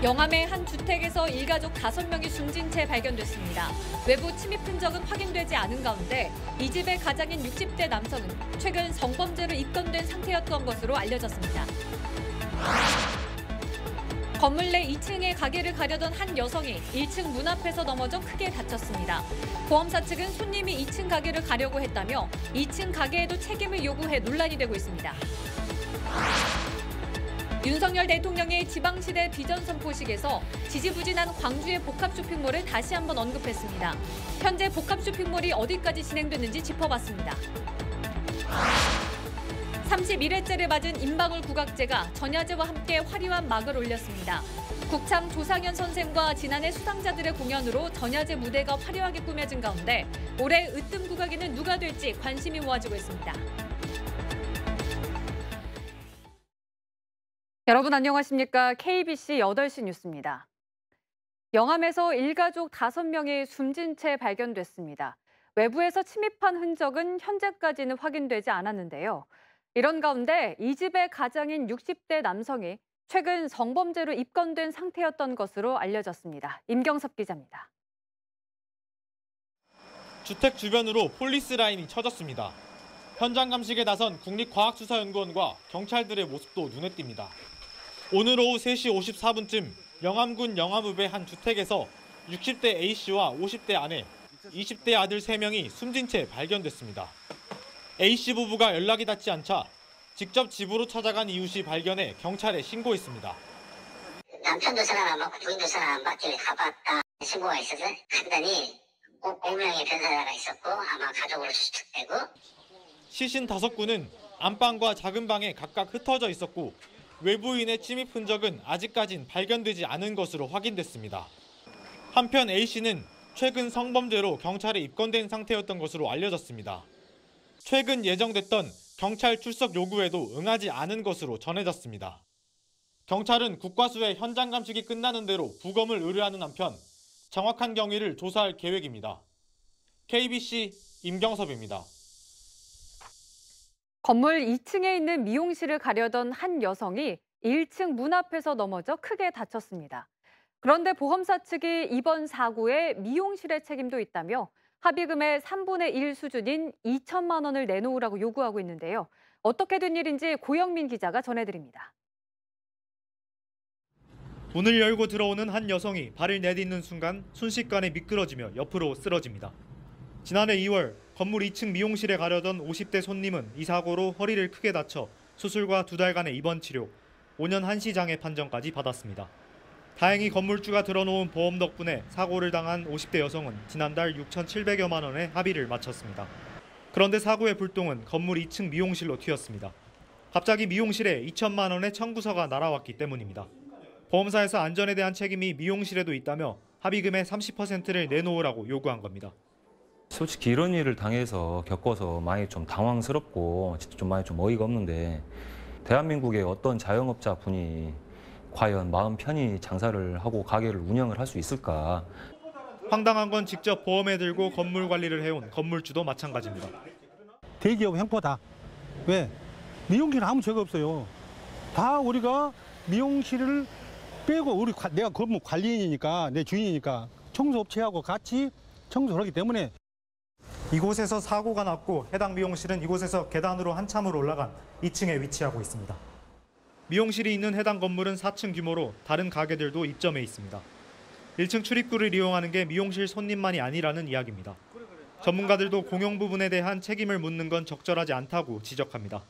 영암의 한 주택에서 일가족 5명이 숨진 채 발견됐습니다. 외부 침입 흔적은 확인되지 않은 가운데 이 집의 가장인 60대 남성은 최근 성범죄로 입건된 상태였던 것으로 알려졌습니다. 건물 내 2층의 가게를 가려던 한 여성이 1층 문 앞에서 넘어져 크게 다쳤습니다. 보험사 측은 손님이 2층 가게를 가려고 했다며 2층 가게에도 책임을 요구해 논란이 되고 있습니다. 윤석열 대통령의 지방시대 비전 선포식에서 지지부진한 광주의 복합 쇼핑몰을 다시 한번 언급했습니다. 현재 복합 쇼핑몰이 어디까지 진행됐는지 짚어봤습니다. 31회째를 맞은 임박을 국악제가 전야제와 함께 화려한 막을 올렸습니다. 국참 조상현 선생과 지난해 수상자들의 공연으로 전야제 무대가 화려하게 꾸며진 가운데 올해 으뜸 국악에는 누가 될지 관심이 모아지고 있습니다. 여러분 안녕하십니까? KBC 8시 뉴스입니다. 영암에서 일가족 5명이 숨진 채 발견됐습니다. 외부에서 침입한 흔적은 현재까지는 확인되지 않았는데요. 이런 가운데 이 집의 가장인 60대 남성이 최근 성범죄로 입건된 상태였던 것으로 알려졌습니다. 임경섭 기자입니다. 주택 주변으로 폴리스 라인이 쳐졌습니다. 현장 감식에 나선 국립과학수사연구원과 경찰들의 모습도 눈에 띕니다. 오늘 오후 3시 54분쯤 영암군 영암읍의 한 주택에서 60대 A씨와 50대 아내, 20대 아들 3명이 숨진 채 발견됐습니다. A씨 부부가 연락이 닿지 않자 직접 집으로 찾아간 이웃이 발견해 경찰에 신고했습니다. 남편도 전화 안 받고 부인도 전화 안 받길래 가봤다 신고가 있어서 갔더니 5명의 변사자가 있었고 아마 가족으로 추측되고 시신 5구는 안방과 작은 방에 각각 흩어져 있었고 외부인의 침입 흔적은 아직까진 발견되지 않은 것으로 확인됐습니다. 한편 A씨는 최근 성범죄로 경찰에 입건된 상태였던 것으로 알려졌습니다. 최근 예정됐던 경찰 출석 요구에도 응하지 않은 것으로 전해졌습니다. 경찰은 국과수의 현장 감식이 끝나는 대로 부검을 의뢰하는 한편 정확한 경위를 조사할 계획입니다. KBC 임경섭입니다. 건물 2층에 있는 미용실을 가려던 한 여성이 1층 문 앞에서 넘어져 크게 다쳤습니다. 그런데 보험사 측이 이번 사고에 미용실의 책임도 있다며 합의금의 3분의 1 수준인 2천만 원을 내놓으라고 요구하고 있는데요. 어떻게 된 일인지 고영민 기자가 전해드립니다. 문을 열고 들어오는 한 여성이 발을 내딛는 순간 순식간에 미끄러지며 옆으로 쓰러집니다. 지난해 2월 건물 2층 미용실에 가려던 50대 손님은 이 사고로 허리를 크게 다쳐 수술과 2달간의 입원 치료, 5년 한시장애 판정까지 받았습니다. 다행히 건물주가 들어놓은 보험 덕분에 사고를 당한 50대 여성은 지난달 6,700여만 원의 합의를 마쳤습니다. 그런데 사고의 불똥은 건물 2층 미용실로 튀었습니다. 갑자기 미용실에 2천만 원의 청구서가 날아왔기 때문입니다. 보험사에서 안전에 대한 책임이 미용실에도 있다며 합의금의 30%를 내놓으라고 요구한 겁니다. 솔직히 이런 일을 당해서 겪어서 많이 좀 당황스럽고 진짜 좀 많이 좀 어이가 없는데 대한민국의 어떤 자영업자 분이 과연 마음 편히 장사를 하고 가게를 운영을 할 수 있을까? 황당한 건 직접 보험에 들고 건물 관리를 해온 건물주도 마찬가지입니다. 대기업 횡포다. 왜? 미용실은 아무 죄가 없어요. 다 우리가 미용실을 빼고 내가 건물 관리인이니까 내 주인이니까 청소업체하고 같이 청소를 하기 때문에 이곳에서 사고가 났고 해당 미용실은 이곳에서 계단으로 한참을 올라간 2층에 위치하고 있습니다. 미용실이 있는 해당 건물은 4층 규모로 다른 가게들도 입점해 있습니다. 1층 출입구를 이용하는 게 미용실 손님만이 아니라는 이야기입니다. 전문가들도 공용 부분에 대한 책임을 묻는 건 적절하지 않다고 지적합니다.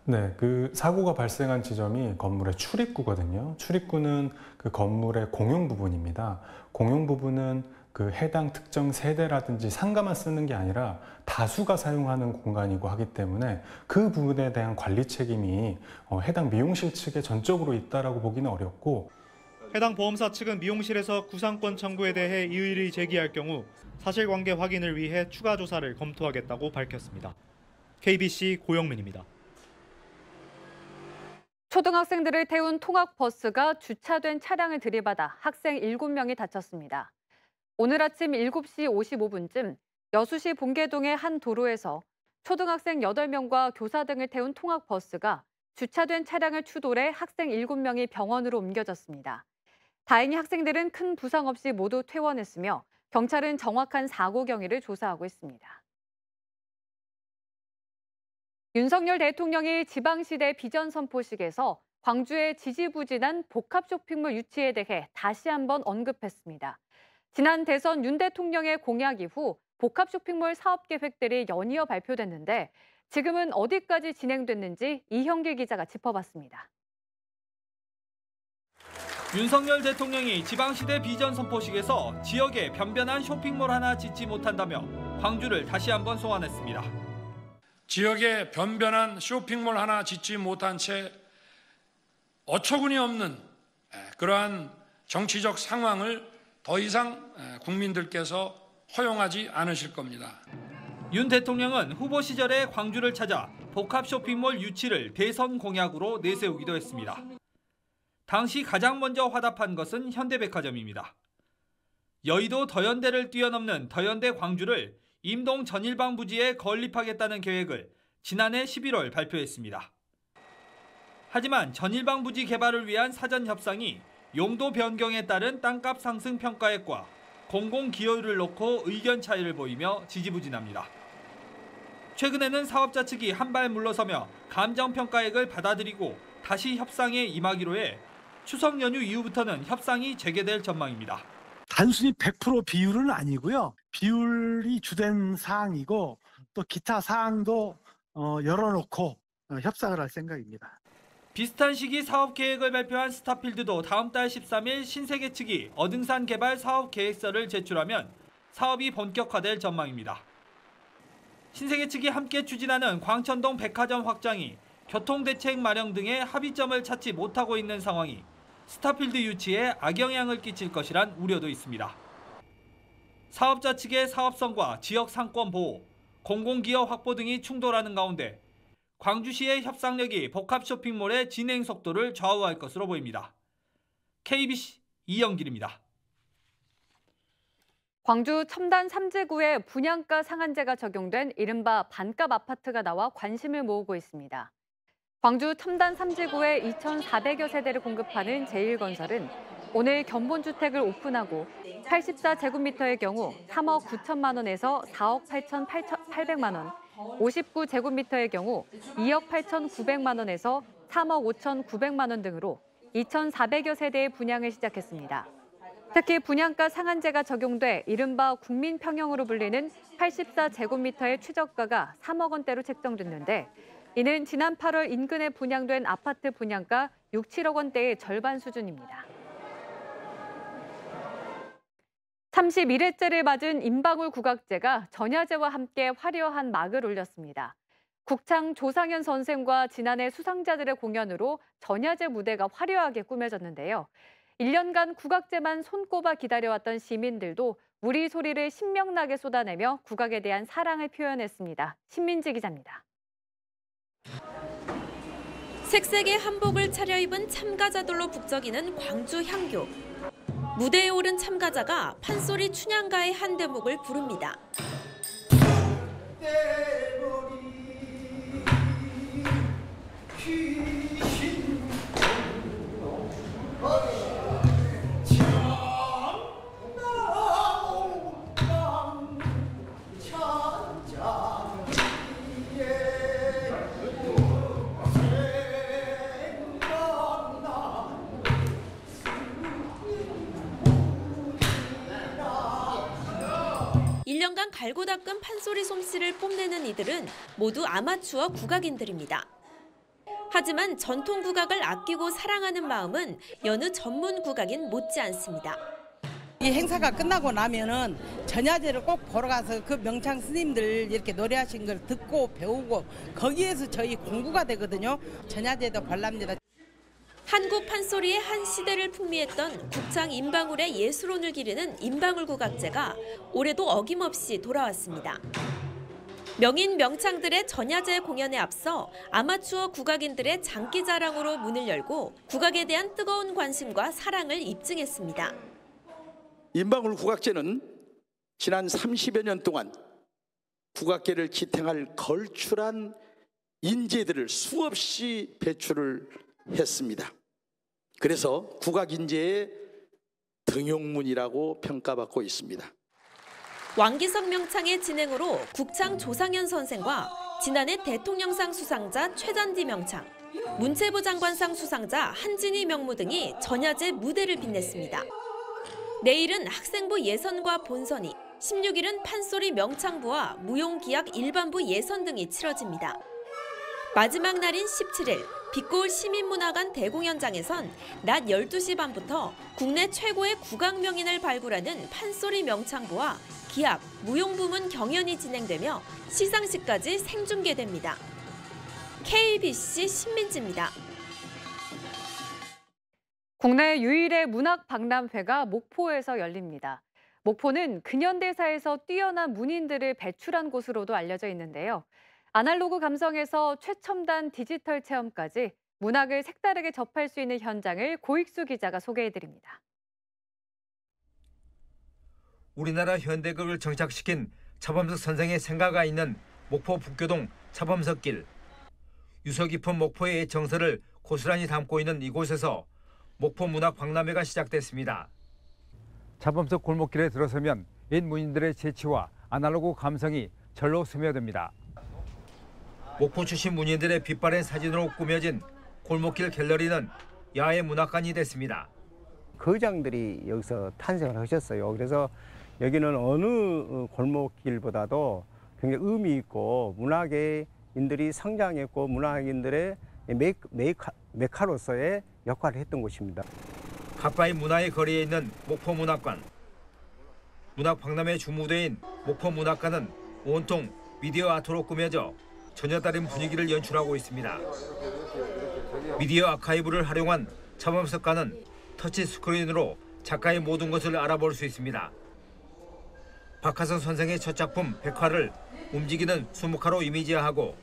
네, 그 사고가 발생한 지점이 건물의 출입구거든요. 출입구는 그 건물의 공용 부분입니다. 공용 부분은 그 해당 특정 세대라든지 상가만 쓰는 게 아니라 다수가 사용하는 공간이고 하기 때문에 그 부분에 대한 관리 책임이 해당 미용실 측에 전적으로 있다라고 보기는 어렵고 해당 보험사 측은 미용실에서 구상권 청구에 대해 이의를 제기할 경우 사실관계 확인을 위해 추가 조사를 검토하겠다고 밝혔습니다. KBC 고영민입니다. 초등학생들을 태운 통학버스가 주차된 차량을 들이받아 학생 7명이 다쳤습니다. 오늘 아침 7시 55분쯤 여수시 봉계동의 한 도로에서 초등학생 8명과 교사 등을 태운 통학버스가 주차된 차량을 추돌해 학생 7명이 병원으로 옮겨졌습니다. 다행히 학생들은 큰 부상 없이 모두 퇴원했으며 경찰은 정확한 사고 경위를 조사하고 있습니다. 윤석열 대통령이 지방시대 비전 선포식에서 광주의 지지부진한 복합 쇼핑몰 유치에 대해 다시 한번 언급했습니다. 지난 대선 윤 대통령의 공약 이후 복합 쇼핑몰 사업 계획들이 연이어 발표됐는데 지금은 어디까지 진행됐는지 이형길 기자가 짚어봤습니다. 윤석열 대통령이 지방시대 비전 선포식에서 지역에 변변한 쇼핑몰 하나 짓지 못한다며 광주를 다시 한번 소환했습니다. 지역에 변변한 쇼핑몰 하나 짓지 못한 채 어처구니 없는 그러한 정치적 상황을 더 이상 국민들께서 허용하지 않으실 겁니다. 윤 대통령은 후보 시절에 광주를 찾아 복합 쇼핑몰 유치를 대선 공약으로 내세우기도 했습니다. 당시 가장 먼저 화답한 것은 현대백화점입니다. 여의도 더현대를 뛰어넘는 더현대 광주를 임동 전일방 부지에 건립하겠다는 계획을 지난해 11월 발표했습니다. 하지만 전일방 부지 개발을 위한 사전 협상이 용도 변경에 따른 땅값 상승 평가액과 공공 기여율을 놓고 의견 차이를 보이며 지지부진합니다. 최근에는 사업자 측이 한 발 물러서며 감정 평가액을 받아들이고 다시 협상에 임하기로 해 추석 연휴 이후부터는 협상이 재개될 전망입니다. 단순히 100% 비율은 아니고요. 비율이 주된 사항이고 또 기타 사항도 열어놓고 협상을 할 생각입니다. 비슷한 시기 사업 계획을 발표한 스타필드도 다음 달 13일 신세계 측이 어등산 개발 사업 계획서를 제출하면 사업이 본격화될 전망입니다. 신세계 측이 함께 추진하는 광천동 백화점 확장이 교통대책 마련 등의 합의점을 찾지 못하고 있는 상황이 스타필드 유치에 악영향을 끼칠 것이란 우려도 있습니다. 사업자 측의 사업성과 지역 상권 보호, 공공기여 확보 등이 충돌하는 가운데 광주시의 협상력이 복합 쇼핑몰의 진행 속도를 좌우할 것으로 보입니다. KBC 이영길입니다. 광주 첨단 3지구에 분양가 상한제가 적용된 이른바 반값 아파트가 나와 관심을 모으고 있습니다. 광주 첨단 3지구에 2,400여 세대를 공급하는 제일건설은 오늘 견본주택을 오픈하고 84제곱미터의 경우 3억 9천만 원에서 4억 8,800만 원, 59제곱미터의 경우 2억 8,900만 원에서 3억 5,900만 원 등으로 2,400여 세대의 분양을 시작했습니다. 특히 분양가 상한제가 적용돼 이른바 국민평형으로 불리는 84제곱미터의 최저가가 3억 원대로 책정됐는데 이는 지난 8월 인근에 분양된 아파트 분양가 6, 7억 원대의 절반 수준입니다. 31회째를 맞은 임방울 국악제가 전야제와 함께 화려한 막을 올렸습니다. 국창 조상현 선생과 지난해 수상자들의 공연으로 전야제 무대가 화려하게 꾸며졌는데요. 1년간 국악제만 손꼽아 기다려왔던 시민들도 우리 소리를 신명나게 쏟아내며 국악에 대한 사랑을 표현했습니다. 신민지 기자입니다. 색색의 한복을 차려입은 참가자들로 북적이는 광주 향교. 무대에 오른 참가자가 판소리 춘향가의 한 대목을 부릅니다. 간 갈고 닦은 판소리 솜씨를 뽐내는 이들은 모두 아마추어 국악인들입니다. 하지만 전통 국악을 아끼고 사랑하는 마음은 여느 전문 국악인 못지않습니다. 이 행사가 끝나고 나면은 전야제를 꼭 보러 가서 그 명창 스님들 이렇게 노래하신 걸 듣고 배우고 거기에서 저희 공부가 되거든요. 전야제도 관람합니다. 한국 판소리의 한 시대를 풍미했던 국창 임방울의 예술혼을 기리는 임방울 국악제가 올해도 어김없이 돌아왔습니다. 명인 명창들의 전야제 공연에 앞서 아마추어 국악인들의 장기자랑으로 문을 열고 국악에 대한 뜨거운 관심과 사랑을 입증했습니다. 임방울 국악제는 지난 30여 년 동안 국악계를 지탱할 걸출한 인재들을 수없이 배출을 했습니다. 그래서 국악 인재의 등용문이라고 평가받고 있습니다. 왕기석 명창의 진행으로 국창 조상현 선생과 지난해 대통령상 수상자 최잔디 명창, 문체부 장관상 수상자 한진희 명무 등이 전야제 무대를 빛냈습니다. 내일은 학생부 예선과 본선이, 16일은 판소리 명창부와 무용기약 일반부 예선 등이 치러집니다. 마지막 날인 17일, 빛고울 시민문화관 대공연장에선 낮 12시 반부터 국내 최고의 국악명인을 발굴하는 판소리 명창부와 기악, 무용부문 경연이 진행되며 시상식까지 생중계됩니다. KBC 신민지입니다. 국내 유일의 문학 박람회가 목포에서 열립니다. 목포는 근현대사에서 뛰어난 문인들을 배출한 곳으로도 알려져 있는데요. 아날로그 감성에서 최첨단 디지털 체험까지 문학을 색다르게 접할 수 있는 현장을 고익수 기자가 소개해드립니다. 우리나라 현대극을 정착시킨 차범석 선생의 생가가 있는 목포 북교동 차범석길. 유서 깊은 목포의 정서를 고스란히 담고 있는 이곳에서 목포 문학 박람회가 시작됐습니다. 차범석 골목길에 들어서면 옛 문인들의 재치와 아날로그 감성이 절로 스며듭니다. 목포 출신 문인들의 빛바랜 사진으로 꾸며진 골목길 갤러리는 야외 문학관이 됐습니다. 거장들이 여기서 탄생을 하셨어요. 그래서 여기는 어느 골목길보다도 굉장히 의미 있고 문학인들이 성장했고 문학인들의 메카로서의 역할을 했던 곳입니다. 가까이 문화의 거리에 있는 목포 문학관. 문학 박람회 주무대인 목포 문학관은 온통 미디어 아트로 꾸며져 전혀 다른 분위기를 연출하고 있습니다. 미디어 아카이브를 활용한 차범석관은 터치 스크린으로 작가의 모든 것을 알아볼 수 있습니다. 박하선 선생의 첫 작품 백화를 움직이는 수묵화로 이미지화하고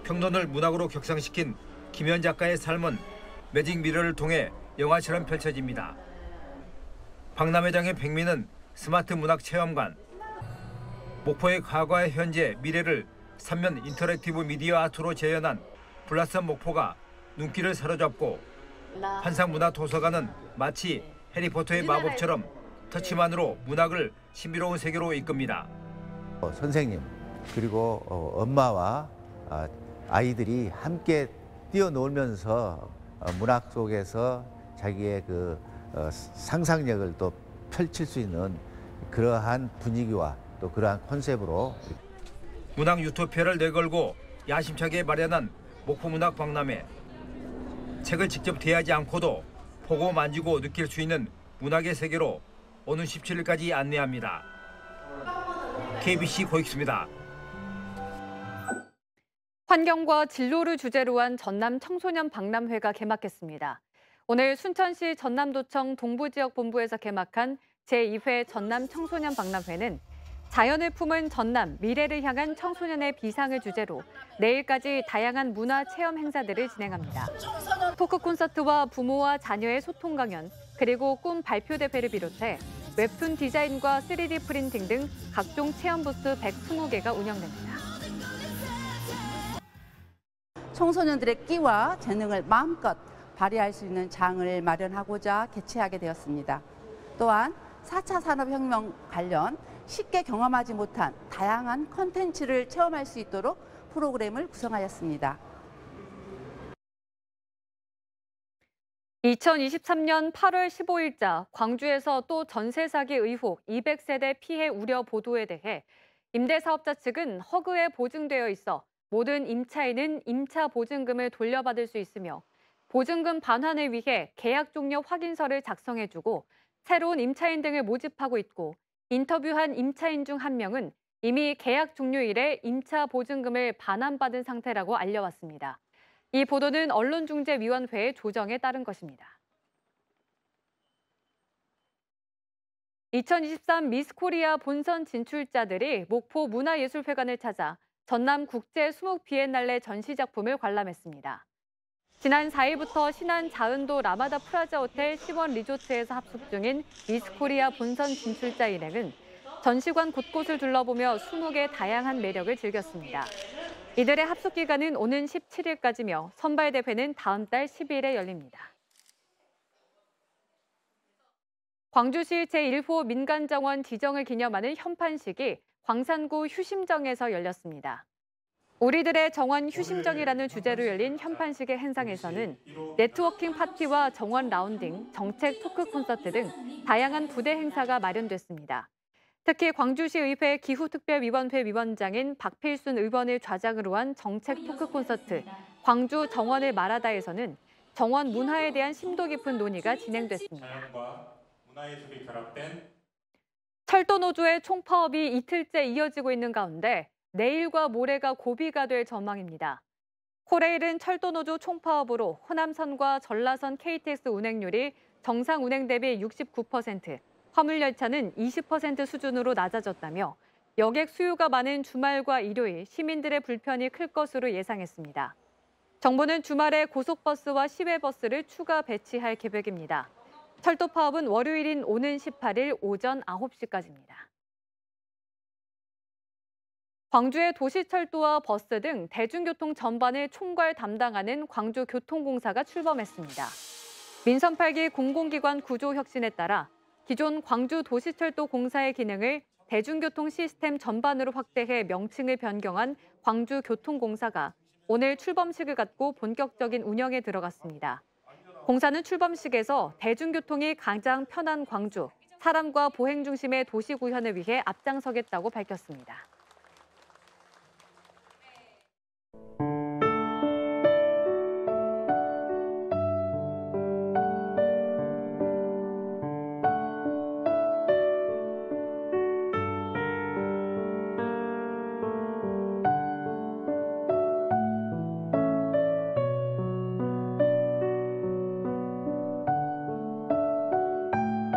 평론을 문학으로 격상시킨 김현 작가의 삶은 매직 미러를 통해 영화처럼 펼쳐집니다. 박람회장의 백미는 스마트 문학 체험관, 목포의 과거와 현재, 미래를 3면 인터랙티브 미디어 아트로 재현한 블라썸 목포가 눈길을 사로잡고 한상문화도서관은 마치 해리포터의 마법처럼 터치만으로 문학을 신비로운 세계로 이끕니다. 선생님 그리고 엄마와 아이들이 함께 뛰어놀면서 문학 속에서 자기의 그 상상력을 또 펼칠 수 있는 그러한 분위기와 또 그러한 컨셉으로 문학 유토피아를 내걸고 야심차게 마련한 목포 문학 박람회. 책을 직접 대하지 않고도 보고 만지고 느낄 수 있는 문학의 세계로 오는 17일까지 안내합니다. KBC 고익수입니다. 환경과 진로를 주제로 한 전남 청소년 박람회가 개막했습니다. 오늘 순천시 전남도청 동부지역본부에서 개막한 제2회 전남 청소년 박람회는 자연을 품은 전남, 미래를 향한 청소년의 비상을 주제로 내일까지 다양한 문화 체험 행사들을 진행합니다. 토크 콘서트와 부모와 자녀의 소통 강연, 그리고 꿈 발표 대회를 비롯해 웹툰 디자인과 3D 프린팅 등 각종 체험 부스 120개가 운영됩니다. 청소년들의 끼와 재능을 마음껏 발휘할 수 있는 장을 마련하고자 개최하게 되었습니다. 또한 4차 산업혁명 관련 쉽게 경험하지 못한 다양한 콘텐츠를 체험할 수 있도록 프로그램을 구성하였습니다. 2023년 8월 15일자 광주에서 또 전세 사기 의혹 200세대 피해 우려 보도에 대해 임대사업자 측은 허그에 보증되어 있어 모든 임차인은 임차 보증금을 돌려받을 수 있으며 보증금 반환을 위해 계약 종료 확인서를 작성해주고 새로운 임차인 등을 모집하고 있고 인터뷰한 임차인 중 한 명은 이미 계약 종료일에 임차 보증금을 반환받은 상태라고 알려왔습니다. 이 보도는 언론중재위원회의 조정에 따른 것입니다. 2023 미스코리아 본선 진출자들이 목포 문화예술회관을 찾아 전남 국제 수묵 비엔날레 전시작품을 관람했습니다. 지난 4일부터 신안 자은도 라마다 프라자 호텔 시원 리조트에서 합숙 중인 미스코리아 본선 진출자 일행은 전시관 곳곳을 둘러보며 수묵의 다양한 매력을 즐겼습니다. 이들의 합숙 기간은 오는 17일까지며 선발 대회는 다음 달 10일에 열립니다. 광주시 제1호 민간정원 지정을 기념하는 현판식이 광산구 휴심정에서 열렸습니다. 우리들의 정원 휴심정이라는 주제로 열린 현판식의 행상에서는 네트워킹 파티와 정원 라운딩, 정책 토크 콘서트 등 다양한 부대 행사가 마련됐습니다. 특히 광주시의회 기후특별위원회 위원장인 박필순 의원을 좌장으로 한 정책 토크 콘서트 광주 정원을 말하다에서는 정원 문화에 대한 심도 깊은 논의가 진행됐습니다. 철도노조의 총파업이 이틀째 이어지고 있는 가운데 내일과 모레가 고비가 될 전망입니다. 코레일은 철도노조 총파업으로 호남선과 전라선 KTX 운행률이 정상 운행 대비 69%, 화물열차는 20% 수준으로 낮아졌다며 여객 수요가 많은 주말과 일요일 시민들의 불편이 클 것으로 예상했습니다. 정부는 주말에 고속버스와 시외버스를 추가 배치할 계획입니다. 철도 파업은 월요일인 오는 18일 오전 9시까지입니다. 광주의 도시철도와 버스 등 대중교통 전반을 총괄 담당하는 광주교통공사가 출범했습니다. 민선 8기 공공기관 구조 혁신에 따라 기존 광주도시철도공사의 기능을 대중교통 시스템 전반으로 확대해 명칭을 변경한 광주교통공사가 오늘 출범식을 갖고 본격적인 운영에 들어갔습니다. 공사는 출범식에서 대중교통이 가장 편한 광주, 사람과 보행 중심의 도시 구현을 위해 앞장서겠다고 밝혔습니다.